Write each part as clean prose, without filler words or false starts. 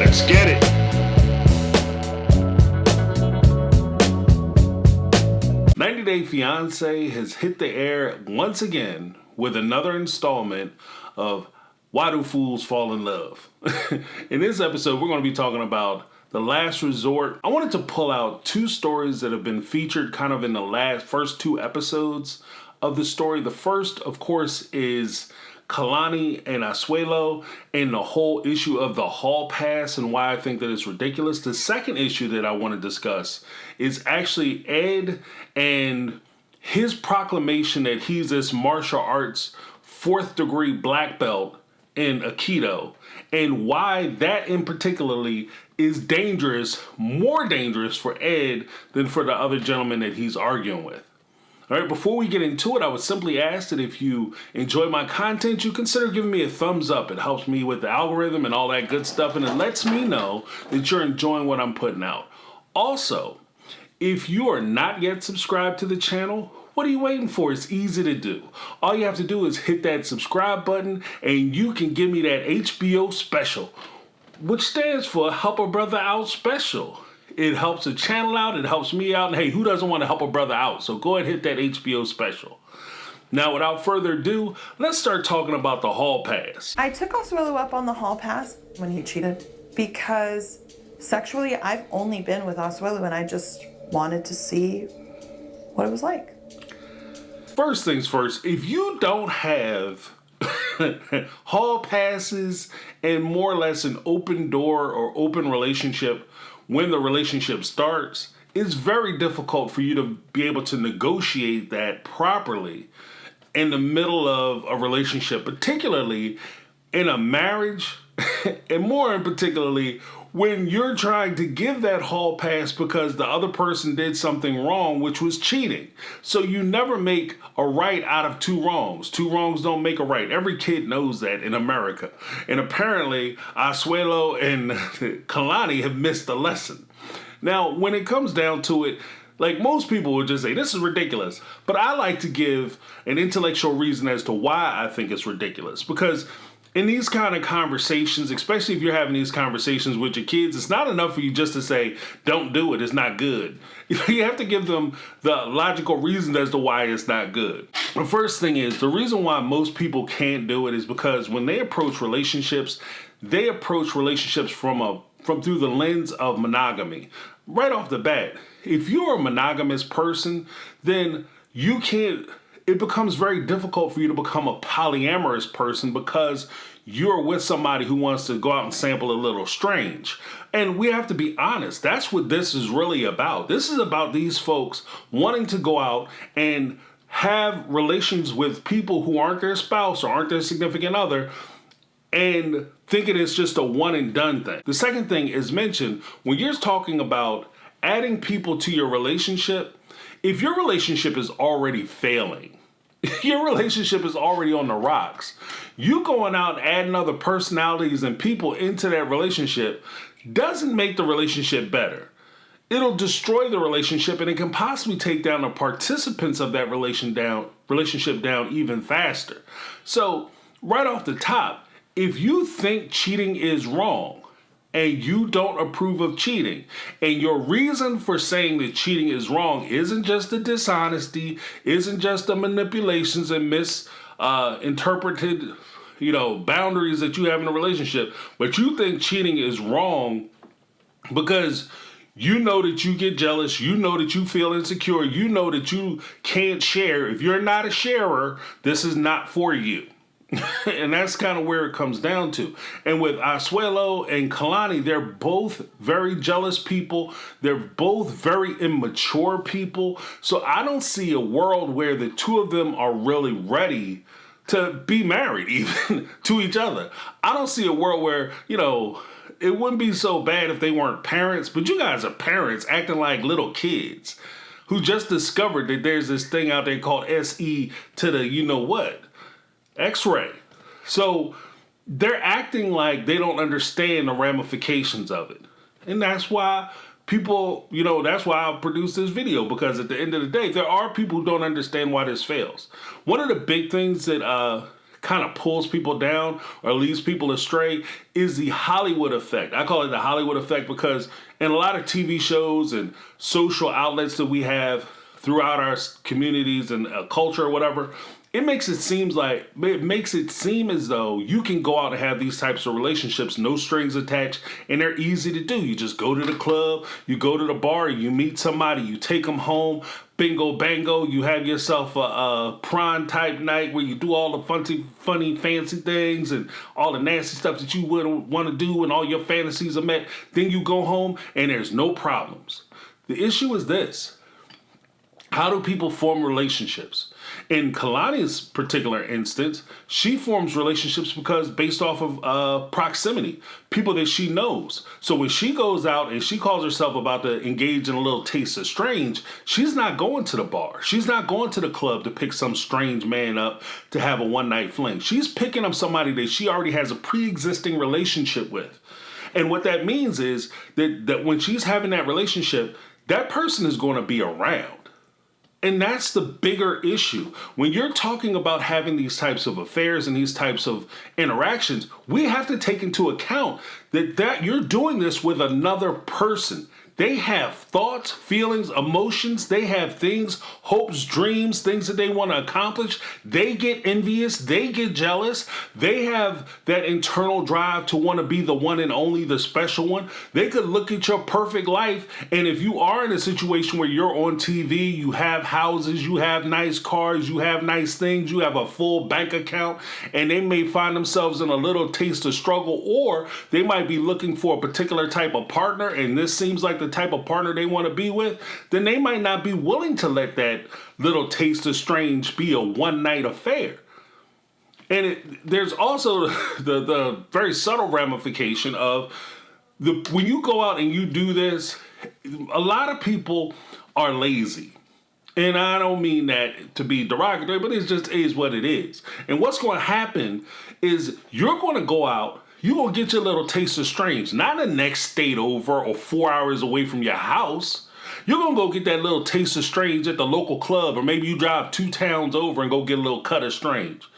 Let's get it. "90 Day Fiance" has hit the air once again with another installment of Why Do Fools Fall in Love? In this episode, we're going to be talking about The Last Resort. I wanted to pull out two stories that have been featured kind of in the first two episodes of the story. The first, of course, is Kalani and Asuelo and the whole issue of the hall pass and why I think that it's ridiculous. The second issue that I want to discuss is actually Ed and his proclamation that he's this martial arts 4th degree black belt in Aikido, and why that in particularly is dangerous, more dangerous for Ed than for the other gentleman that he's arguing with. All right, before we get into it, I would simply ask that if you enjoy my content, you consider giving me a thumbs up. It helps me with the algorithm and all that good stuff, and it lets me know that you're enjoying what I'm putting out. Also, if you are not yet subscribed to the channel, what are you waiting for? It's easy to do. All you have to do is hit that subscribe button, and you can give me that HBO special, which stands for Help a Brother Out Special. It helps the channel out, it helps me out, and hey, who doesn't want to help a brother out? So go ahead and hit that HBO special. Now, without further ado, let's start talking about the hall pass. I took Asuelo up on the hall pass when he cheated because sexually I've only been with Asuelo and I just wanted to see what it was like. First things first, if you don't have hall passes and more or less an open door or open relationship when the relationship starts, it's very difficult for you to be able to negotiate that properly in the middle of a relationship, particularly in a marriage, and more in particularly when you're trying to give that hall pass because the other person did something wrong, which was cheating. So you never make a right out of two wrongs. Two wrongs don't make a right. Every kid knows that in America. And apparently, Asuelo and Kalani have missed the lesson. Now, when it comes down to it, like most people would just say, this is ridiculous. But I like to give an intellectual reason as to why I think it's ridiculous. Because in these kind of conversations, especially if you're having these conversations with your kids, it's not enough for you just to say, don't do it, it's not good. You have to give them the logical reason as to why it's not good. The first thing is, the reason why most people can't do it is because when they approach relationships from through the lens of monogamy. Right off the bat, if you're a monogamous person, then it becomes very difficult for you to become a polyamorous person because you're with somebody who wants to go out and sample a little strange. And we have to be honest, that's what this is really about. This is about these folks wanting to go out and have relations with people who aren't their spouse or aren't their significant other and thinking it's just a one and done thing. The second thing is mentioned when you're talking about adding people to your relationship. If your relationship is already failing, your relationship is already on the rocks, you going out and adding other personalities and people into that relationship doesn't make the relationship better. It'll destroy the relationship, and it can possibly take down the participants of that relationship down even faster. So right off the top, if you think cheating is wrong, and you don't approve of cheating, and your reason for saying that cheating is wrong isn't just the dishonesty, isn't just the manipulations and misinterpreted, boundaries that you have in a relationship, but you think cheating is wrong because you know that you get jealous, you know that you feel insecure, you know that you can't share. If you're not a sharer, this is not for you. And that's kind of where it comes down to. And with Asuelo and Kalani, they're both very jealous people. They're both very immature people. So I don't see a world where the two of them are really ready to be married even to each other. I don't see a world where, it wouldn't be so bad if they weren't parents, but you guys are parents acting like little kids who just discovered that there's this thing out there called SE to the what. X-ray. So they're acting like they don't understand the ramifications of it. And that's why people, that's why I produced this video, because at the end of the day, there are people who don't understand why this fails. One of the big things that kind of pulls people down or leads people astray is the Hollywood effect. I call it the Hollywood effect because in a lot of TV shows and social outlets that we have throughout our communities and culture or whatever, it makes it seem as though you can go out and have these types of relationships, no strings attached, and they're easy to do. You just go to the club, you go to the bar, you meet somebody, you take them home, bingo bango, you have yourself a prom type night where you do all the funny, fancy things and all the nasty stuff that you wouldn't want to do and all your fantasies are met. Then you go home and there's no problems. The issue is this. How do people form relationships? In Kalani's particular instance, she forms relationships because based off of proximity, people that she knows. So when she goes out and she calls herself about to engage in a little taste of strange, she's not going to the bar. She's not going to the club to pick some strange man up to have a one-night fling. She's picking up somebody that she already has a pre-existing relationship with. And what that means is that when she's having that relationship, that person is going to be around. And that's the bigger issue. When you're talking about having these types of affairs and these types of interactions, we have to take into account that you're doing this with another person. They have thoughts, feelings, emotions. They have things, hopes, dreams, things that they want to accomplish. They get envious. They get jealous. They have that internal drive to want to be the one and only, the special one. They could look at your perfect life. And if you are in a situation where you're on TV, you have houses, you have nice cars, you have nice things, you have a full bank account, and they may find themselves in a little taste of struggle, or they might be looking for a particular type of partner, and this seems like the type of partner they want to be with, then they might not be willing to let that little taste of strange be a one-night affair. And there's also the very subtle ramification of when you go out and you do this, a lot of people are lazy. And I don't mean that to be derogatory, but it just is what it is. And what's going to happen is you're going to go out, you're going to get your little taste of strange, not in the next state over or 4 hours away from your house. You're going to go get that little taste of strange at the local club, or maybe you drive 2 towns over and go get a little cut of strange.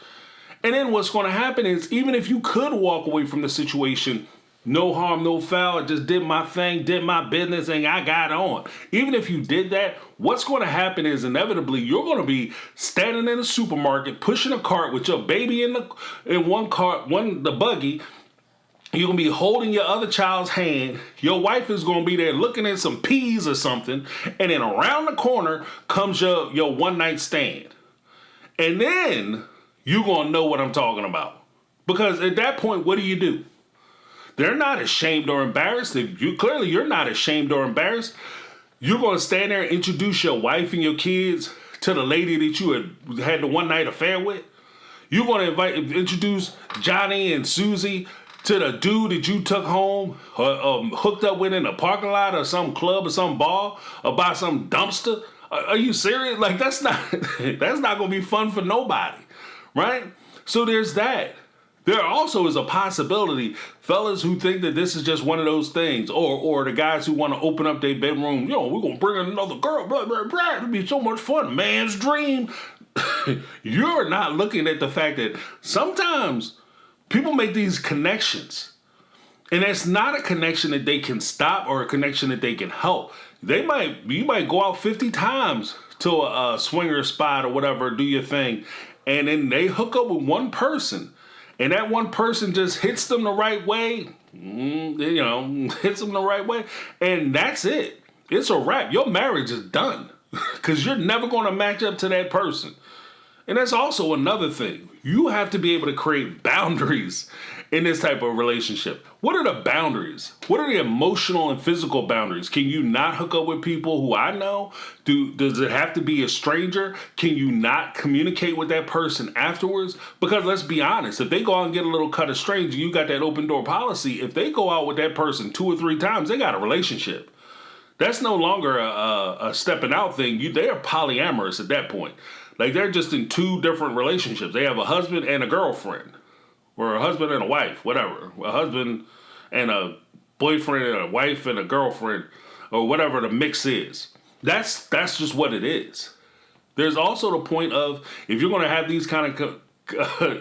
And then what's going to happen is, even if you could walk away from the situation, no harm, no foul, I just did my thing, did my business, and I got on. Even if you did that, what's going to happen is inevitably you're going to be standing in a supermarket, pushing a cart with your baby in the buggy. You're going to be holding your other child's hand. Your wife is going to be there looking at some peas or something. And then around the corner comes your one-night stand. And then you're going to know what I'm talking about. Because at that point, what do? They're not ashamed or embarrassed. Clearly, you're not ashamed or embarrassed. You're going to stand there and introduce your wife and your kids to the lady that you had the one-night affair with. You're going to introduce Johnny and Susie to the dude that you took home, hooked up with in a parking lot or some club or some bar or by some dumpster. Are you serious? Like, that's not going to be fun for nobody, right? So there's that. There also is a possibility, fellas who think that this is just one of those things, or the guys who want to open up their bedroom, we're going to bring in another girl, blah, blah, blah. It'll be so much fun, man's dream. You're not looking at the fact that sometimes people make these connections, and that's not a connection that they can stop or a connection that they can help. You might go out 50 times to a swinger spot or whatever, do your thing, and then they hook up with one person, and that one person just hits them the right way, hits them the right way, and that's it. It's a wrap. Your marriage is done because you're never going to match up to that person. And that's also another thing. You have to be able to create boundaries in this type of relationship. What are the boundaries? What are the emotional and physical boundaries? Can you not hook up with people who I know? Does it have to be a stranger? Can you not communicate with that person afterwards? Because let's be honest, if they go out and get a little cut of strange, you got that open door policy. If they go out with that person 2 or 3 times, they got a relationship. That's no longer a stepping out thing. They are polyamorous at that point. Like, they're just in 2 different relationships. They have a husband and a girlfriend, or a husband and a wife, whatever. A husband and a boyfriend and a wife and a girlfriend, or whatever the mix is. That's just what it is. There's also the point of, if you're going to have these kind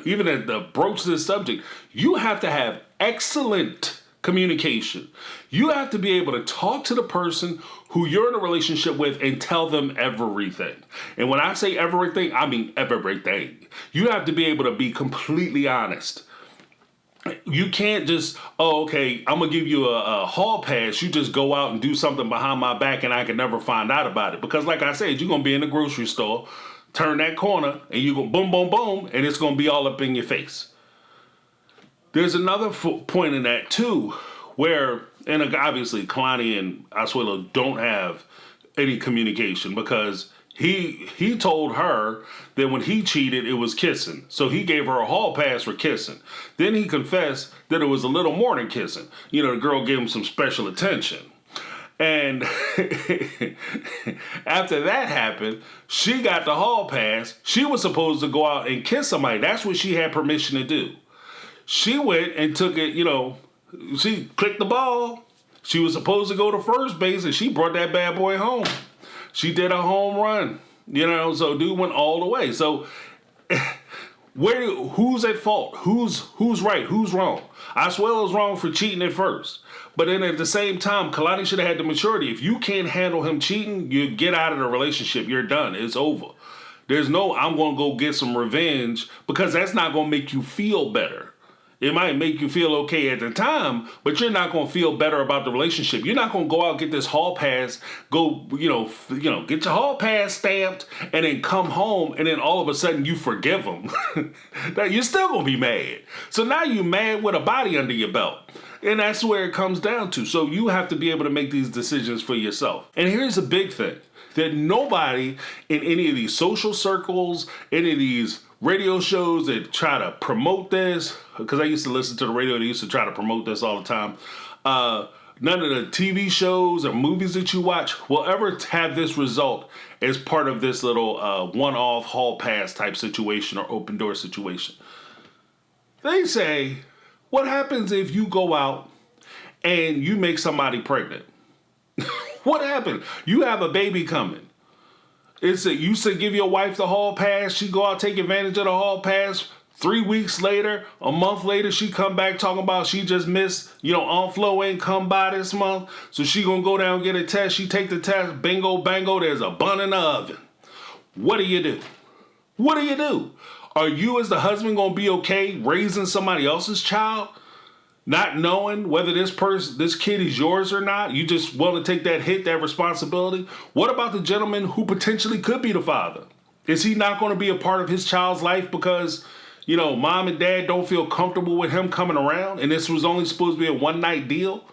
even at the broach this subject, you have to have excellent communication. You have to be able to talk to the person who you're in a relationship with and tell them everything. And when I say everything, I mean everything. You have to be able to be completely honest. You can't just, oh, okay, I'm going to give you a hall pass. You just go out and do something behind my back and I can never find out about it. Because like I said, you're going to be in the grocery store, turn that corner, and you go boom, boom, boom, and it's going to be all up in your face. There's another point in that too, where, and obviously Kalani and Asuelo don't have any communication because he told her that when he cheated, it was kissing. So he gave her a hall pass for kissing. Then he confessed that it was a little more than kissing. You know, the girl gave him some special attention. And after that happened, she got the hall pass. She was supposed to go out and kiss somebody. That's what she had permission to do. She went and took it, you know, she clicked the ball. She was supposed to go to first base and she brought that bad boy home. She did a home run, you know, so dude went all the way. So who's at fault? Who's right? Who's wrong? Asuelo's wrong for cheating at first. But then at the same time, Kalani should have had the maturity. If you can't handle him cheating, you get out of the relationship. You're done. It's over. There's no, I'm going to go get some revenge, because that's not going to make you feel better. It might make you feel okay at the time, but you're not going to feel better about the relationship. You're not going to go out and get this hall pass, go, get your hall pass stamped, and then come home, and then all of a sudden you forgive them. You're still going to be mad. So now you're mad with a body under your belt. And that's where it comes down to. So you have to be able to make these decisions for yourself. And here's a big thing, that nobody in any of these social circles, any of these radio shows that try to promote this, because I used to listen to the radio, they used to try to promote this all the time. None of the TV shows or movies that you watch will ever have this result as part of this little one-off hall pass type situation or open door situation. They say, what happens if you go out and you make somebody pregnant? What happened? You have a baby coming. You say give your wife the hall pass. She go out, take advantage of the hall pass. 3 weeks later, a month later, she come back talking about she just missed, Aunt Flo ain't come by this month. So she gonna go down and get a test. She take the test, bingo, bango, there's a bun in the oven. What do you do? What do you do? Are you as the husband gonna be okay raising somebody else's child? Not knowing whether this kid is yours or not, you just want to take that hit, that responsibility. What about the gentleman who potentially could be the father? Is he not going to be a part of his child's life because, mom and dad don't feel comfortable with him coming around, and this was only supposed to be a one-night deal?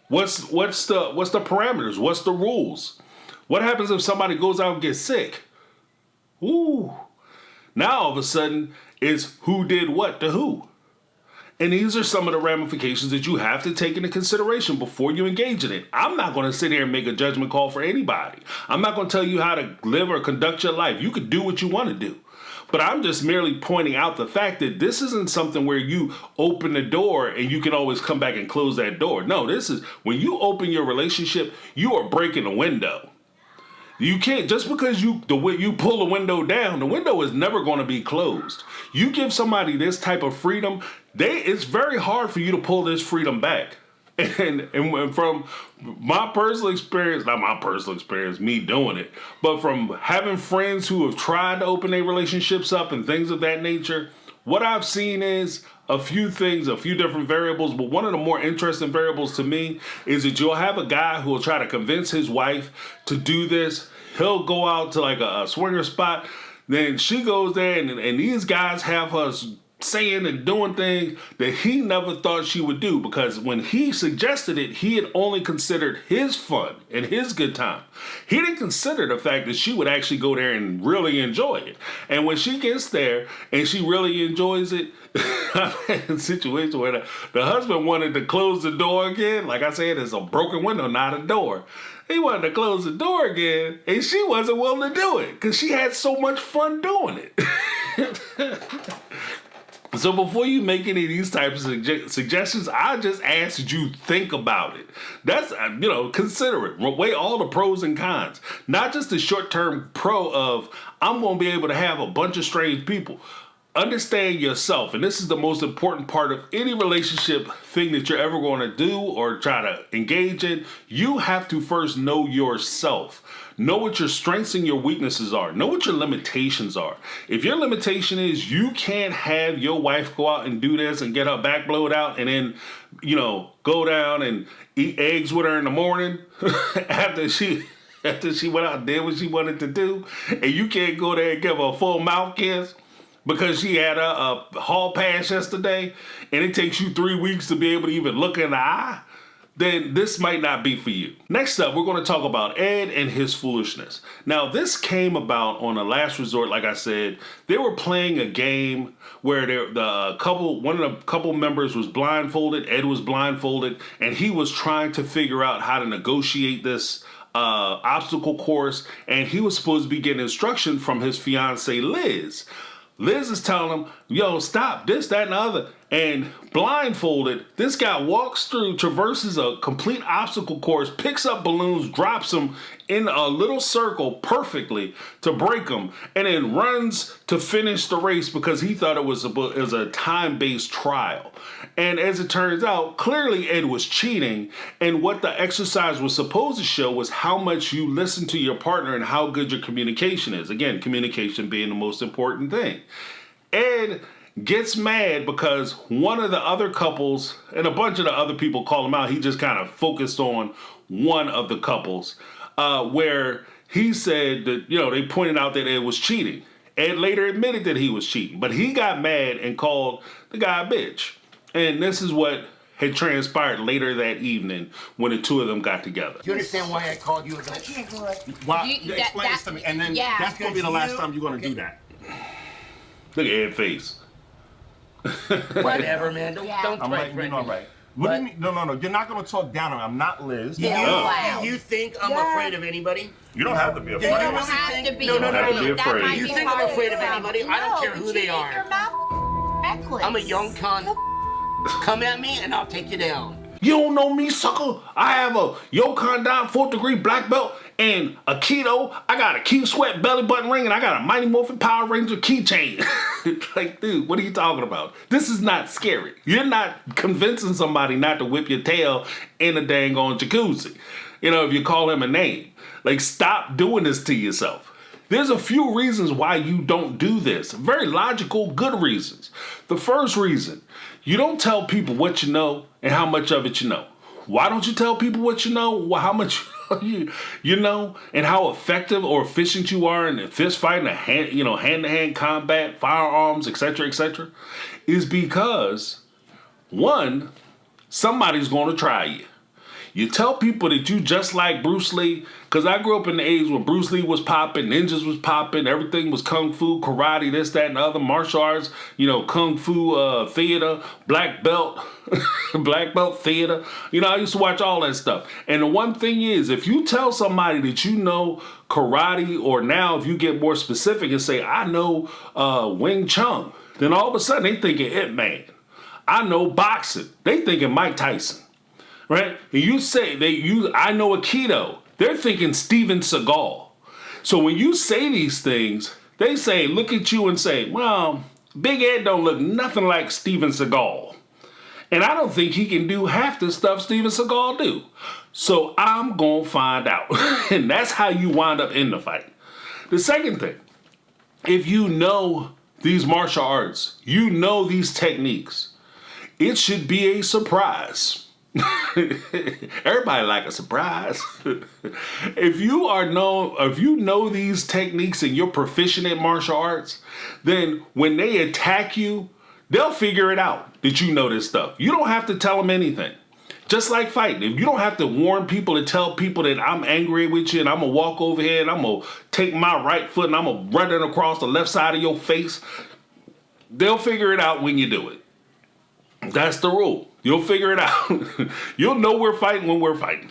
What's the parameters? What's the rules? What happens if somebody goes out and gets sick? Ooh. Now all of a sudden, it's who did what to who. And these are some of the ramifications that you have to take into consideration before you engage in it. I'm not going to sit here and make a judgment call for anybody. I'm not going to tell you how to live or conduct your life. You could do what you want to do. But I'm just merely pointing out the fact that this isn't something where you open the door and you can always come back and close that door. No, this is when you open your relationship, you are breaking a window. You can't, just because you pull the window down, the window is never going to be closed. You give somebody this type of freedom, it's very hard for you to pull this freedom back. And from my personal experience, not my personal experience, me doing it, but from having friends who have tried to open their relationships up and things of that nature, what I've seen is a few things, a few different variables, but one of the more interesting variables to me is that you'll have a guy who will try to convince his wife to do this. He'll go out to like a swinger spot, then she goes there and these guys have her saying and doing things that he never thought she would do, because when he suggested it, he had only considered his fun and his good time. He didn't consider the fact that she would actually go there and really enjoy it. And when she gets there and she really enjoys it, I've had a situation where the husband wanted to close the door again. Like I said, it's a broken window, not a door. He wanted to close the door again, and she wasn't willing to do it because she had so much fun doing it. So before you make any of these types of suggestions, I just ask that you think about it. That's, consider it. Weigh all the pros and cons. Not just the short-term pro of, I'm going to be able to have a bunch of strange people. understand yourself, and this is the most important part of any relationship thing that you're ever going to do or try to engage in. You have to first know yourself. Know what your strengths and your weaknesses are. Know what your limitations are. If your limitation is you can't have your wife go out and do this and get her back blowed out and then, go down and eat eggs with her in the morning after she went out and did what she wanted to do, and you can't go there and give her a full mouth kiss because she had a hall pass yesterday, and it takes you 3 weeks to be able to even look in the eye, then this might not be for you. Next up, we're going to talk about Ed and his foolishness. Now, this came about on a last resort, like I said. They were playing a game where one of the couple members was blindfolded, Ed was blindfolded, and he was trying to figure out how to negotiate this obstacle course, and he was supposed to be getting instruction from his fiance, Liz. Liz is telling him, yo, stop, this, that, and the other. And blindfolded, this guy walks through, traverses a complete obstacle course, picks up balloons, drops them in a little circle perfectly to break them, and then runs to finish the race because he thought it was a time-based trial. And as it turns out, clearly Ed was cheating, and what the exercise was supposed to show was how much you listen to your partner and how good your communication is. Again, communication being the most important thing. Ed gets mad because one of the other couples, and a bunch of the other people call him out, he just kind of focused on one of the couples, where he said that, they pointed out that Ed was cheating. Ed later admitted that he was cheating, but he got mad and called the guy a bitch. And this is what had transpired later that evening when the two of them got together. Do you understand why I called you a bitch? Why? Explain this to me, and then that's going to be the last time you're going to do that. Look at Ed's face. Whatever, man. Don't I'm try letting you know, right? What do you mean? No. You're not going to talk down on me. I'm not Liz. Do you think I'm afraid of anybody? You don't have to be afraid. You don't have to be. No. That You think I'm afraid of anybody? I don't care who they are. I'm a young cunt. Come at me and I'll take you down. You don't know me, sucker. I have a Yokon down 4th degree black belt and Aikido. I got a key sweat belly button ring and I got a Mighty Morphin Power Ranger keychain. Like, dude, what are you talking about? This is not scary. You're not convincing somebody not to whip your tail in a dang on jacuzzi. If you call him a name. Like, stop doing this to yourself. There's a few reasons why you don't do this. Very logical, good reasons. The first reason, you don't tell people what you know and how much of it you know. Why don't you tell people what you know, how much you know, and how effective or efficient you are in fist fighting, hand-to-hand combat, firearms, etc., etc., is because, one, somebody's going to try you. You tell people that you just like Bruce Lee, because I grew up in the age when Bruce Lee was popping, ninjas was popping, everything was kung fu, karate, this, that, and the other, martial arts, kung fu theater, black belt, black belt theater. I used to watch all that stuff. And the one thing is, if you tell somebody that you know karate, or now if you get more specific and say, I know Wing Chun, then all of a sudden they thinking Ip Man. I know boxing. They thinking Mike Tyson. Right? And you say I know Aikido. They're thinking Steven Seagal. So when you say these things, they say, look at you and say, well, Big Ed don't look nothing like Steven Seagal. And I don't think he can do half the stuff Steven Seagal do. So I'm going to find out. And that's how you wind up in the fight. The second thing, if you know these martial arts, you know these techniques, it should be a surprise. Everybody like a surprise. If you know these techniques and you're proficient at martial arts, then when they attack you, they'll figure it out that you know this stuff. You don't have to tell them anything. Just like fighting. If you don't have to warn people and tell people that I'm angry with you and I'm going to walk over here and I'm going to take my right foot and I'm going to run it across the left side of your face, they'll figure it out when you do it. That's the rule. You'll figure it out. You'll know we're fighting when we're fighting.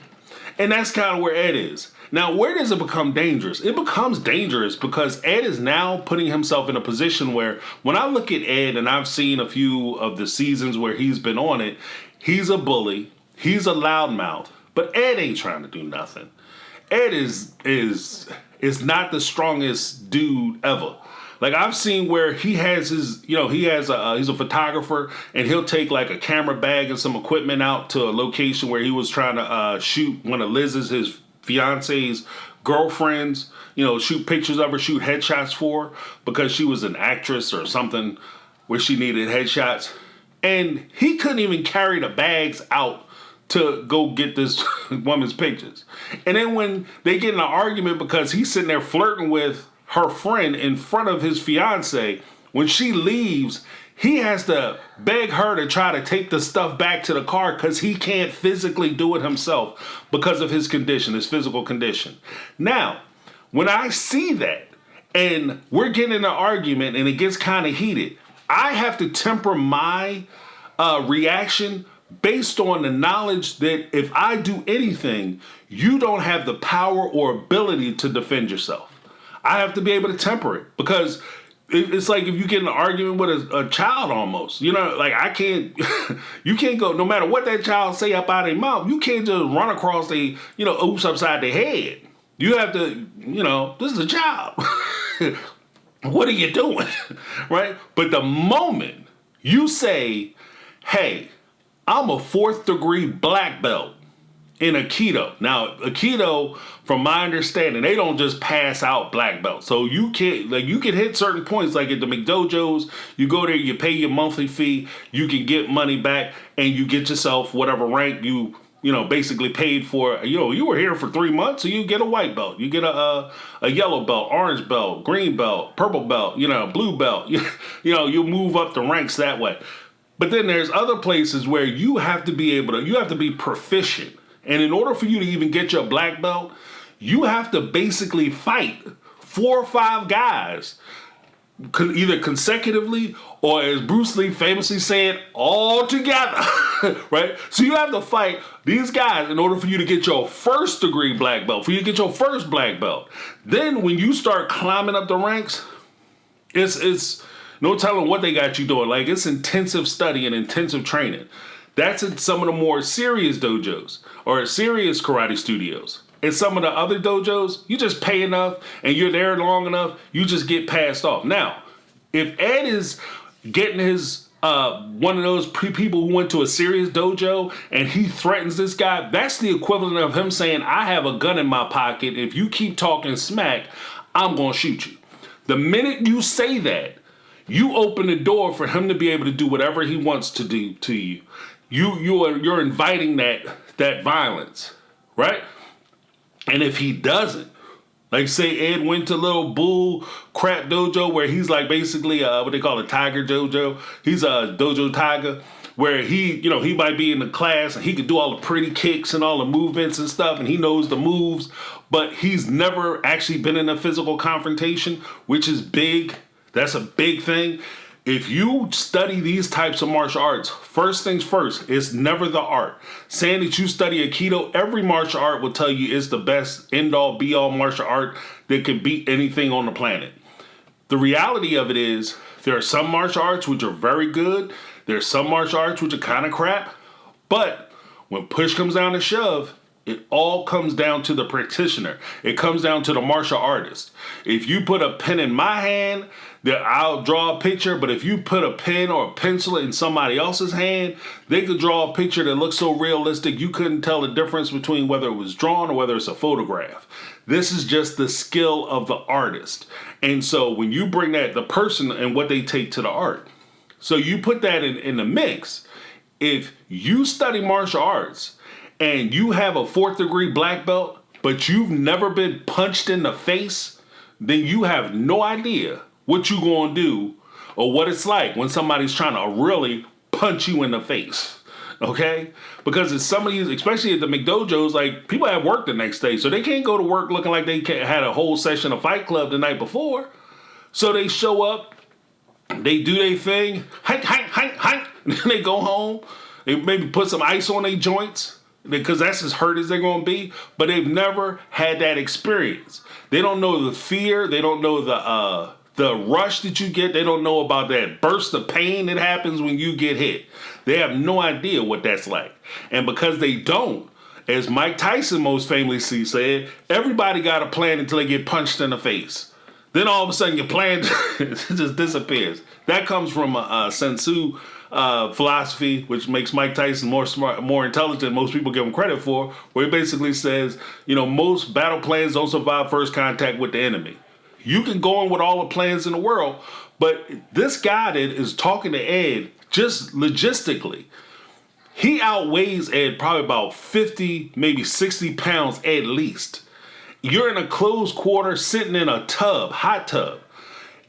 And that's kind of where Ed is. Now, where does it become dangerous? It becomes dangerous because Ed is now putting himself in a position where when I look at Ed, and I've seen a few of the seasons where he's been on it, he's a bully, he's a loudmouth, but Ed ain't trying to do nothing. Ed is not the strongest dude ever. Like I've seen where he has his, he's a photographer and he'll take like a camera bag and some equipment out to a location where he was trying to shoot one of Liz's, his fiance's girlfriends, shoot pictures of her, shoot headshots for her because she was an actress or something where she needed headshots. And he couldn't even carry the bags out to go get this woman's pictures. And then when they get in an argument because he's sitting there flirting with her friend in front of his fiance, when she leaves, he has to beg her to try to take the stuff back to the car because he can't physically do it himself because of his condition, his physical condition. Now, when I see that and we're getting in an argument and it gets kind of heated, I have to temper my reaction based on the knowledge that if I do anything, you don't have the power or ability to defend yourself. I have to be able to temper it because it's like if you get in an argument with a child almost, like I can't, you can't go, no matter what that child say up out of their mouth, you can't just run across the, oops upside their head. You have to, this is a child. What are you doing? Right? But the moment you say, hey, I'm a 4th degree black belt in Aikido. Now, Aikido, from my understanding, they don't just pass out black belts. So you can hit certain points, like at the McDojos, you go there, you pay your monthly fee, you can get money back, and you get yourself whatever rank you basically paid for. You were here for 3 months, so you get a white belt. You get a yellow belt, orange belt, green belt, purple belt, blue belt. You move up the ranks that way. But then there's other places where you have to be proficient. And in order for you to even get your black belt, you have to basically fight 4 or 5 guys, either consecutively or, as Bruce Lee famously said, all together, right? So you have to fight these guys in order for you to get your 1st degree black belt, for you to get your first black belt. Then when you start climbing up the ranks, it's no telling what they got you doing. Like, it's intensive study and intensive training. That's in some of the more serious dojos or serious karate studios. In some of the other dojos, you just pay enough and you're there long enough, you just get passed off. Now, if Ed is getting his one of those people who went to a serious dojo and he threatens this guy, that's the equivalent of him saying, I have a gun in my pocket. If you keep talking smack, I'm going to shoot you. The minute you say that, you open the door for him to be able to do whatever he wants to do to you. You're inviting that violence, right? And if he doesn't, like say Ed went to little bull crap dojo where he's like basically what they call a tiger dojo. He's a dojo tiger where he might be in the class and he could do all the pretty kicks and all the movements and stuff and he knows the moves, but he's never actually been in a physical confrontation, which is big. That's a big thing. If you study these types of martial arts, first things first, it's never the art. Saying that you study Aikido, every martial art will tell you it's the best end-all, be-all martial art that can beat anything on the planet. The reality of it is there are some martial arts which are very good. There are some martial arts which are kind of crap. But when push comes down to shove, it all comes down to the practitioner. It comes down to the martial artist. If you put a pen in my hand, then I'll draw a picture. But if you put a pen or a pencil in somebody else's hand, they could draw a picture that looks so realistic you couldn't tell the difference between whether it was drawn or whether it's a photograph. This is just the skill of the artist. And so when you bring that, the person and what they take to the art. So you put that in the mix. If you study martial arts, and you have a 4th degree black belt, but you've never been punched in the face, then you have no idea what you're going to do or what it's like when somebody's trying to really punch you in the face, okay? Because it's some of these, especially at the McDojos, like people have work the next day, so they can't go to work looking like they had a whole session of Fight Club the night before. So they show up, they do their thing, and then they go home, they maybe put some ice on their joints, because that's as hurt as they're going to be, but they've never had that experience. They don't know the fear. They don't know the rush that you get. They don't know about that burst of pain that happens when you get hit. They have no idea what that's like. And because they don't, as Mike Tyson most famously said, everybody got a plan until they get punched in the face. Then all of a sudden your plan just disappears. That comes from a Sun Tzu philosophy, which makes Mike Tyson more smart, more intelligent than most people give him credit for, where he basically says, most battle plans don't survive first contact with the enemy. You can go in with all the plans in the world, but this guy that is talking to Ed, just logistically, he outweighs Ed probably about 50, maybe 60 pounds at least. You're in a closed quarter sitting in a tub, hot tub.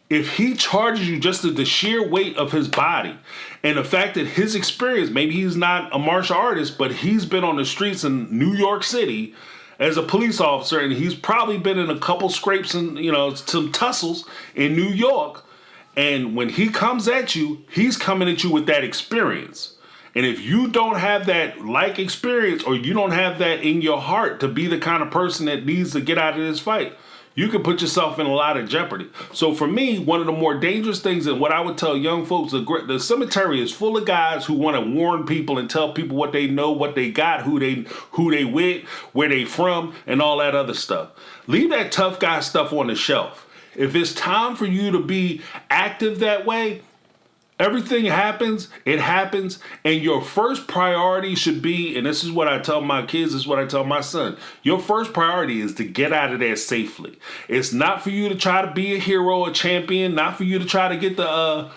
If he charges you just the sheer weight of his body and the fact that his experience, maybe he's not a martial artist, but he's been on the streets in New York City as a police officer, and he's probably been in a couple scrapes and, some tussles in New York. And when he comes at you, he's coming at you with that experience. And if you don't have that experience, or you don't have that in your heart to be the kind of person that needs to get out of this fight, you can put yourself in a lot of jeopardy. So for me, one of the more dangerous things, and what I would tell young folks, the cemetery is full of guys who want to warn people and tell people what they know, what they got, who they with, where they from, and all that other stuff. Leave that tough guy stuff on the shelf. If it's time for you to be active that way, everything happens, it happens, and your first priority should be, and this is what I tell my kids, this is what I tell my son, your first priority is to get out of there safely. It's not for you to try to be a hero, a champion, not for you to try to get the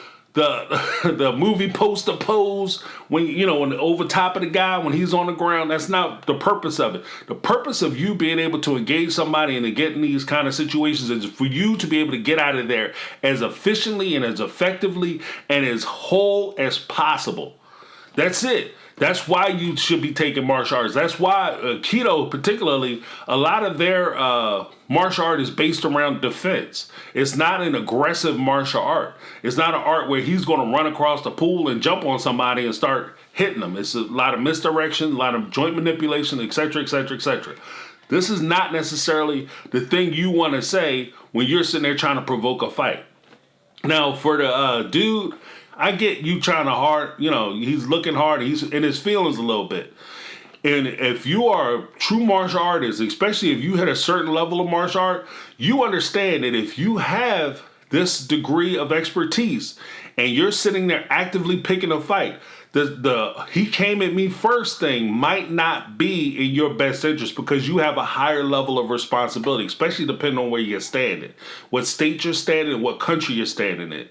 movie poster pose when over top of the guy when he's on the ground. That's not the purpose of it. The purpose of you being able to engage somebody and to get in these kind of situations is for you to be able to get out of there as efficiently and as effectively and as whole as possible. That's it. That's why you should be taking martial arts. That's why Aikido, particularly, a lot of their martial art is based around defense. It's not an aggressive martial art. It's not an art where he's going to run across the pool and jump on somebody and start hitting them. It's a lot of misdirection, a lot of joint manipulation, etc., etc., etc. This is not necessarily the thing you want to say when you're sitting there trying to provoke a fight. Now, for the dude, I get you trying to hard, he's looking hard, he's in his feelings a little bit. And if you are a true martial artist, especially if you hit a certain level of martial art, you understand that if you have this degree of expertise and you're sitting there actively picking a fight, the he came at me first thing might not be in your best interest because you have a higher level of responsibility, especially depending on where you're standing, what state you're standing in, what country you're standing in.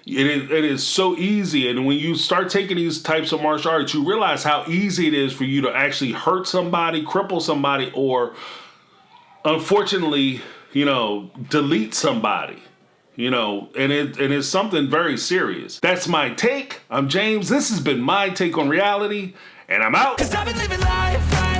It is so easy, and when you start taking these types of martial arts, you realize how easy it is for you to actually hurt somebody, cripple somebody, or unfortunately, delete somebody. And it's something very serious. That's my take. I'm James. This has been my take on reality, and I'm out. 'Cause I've been living life right.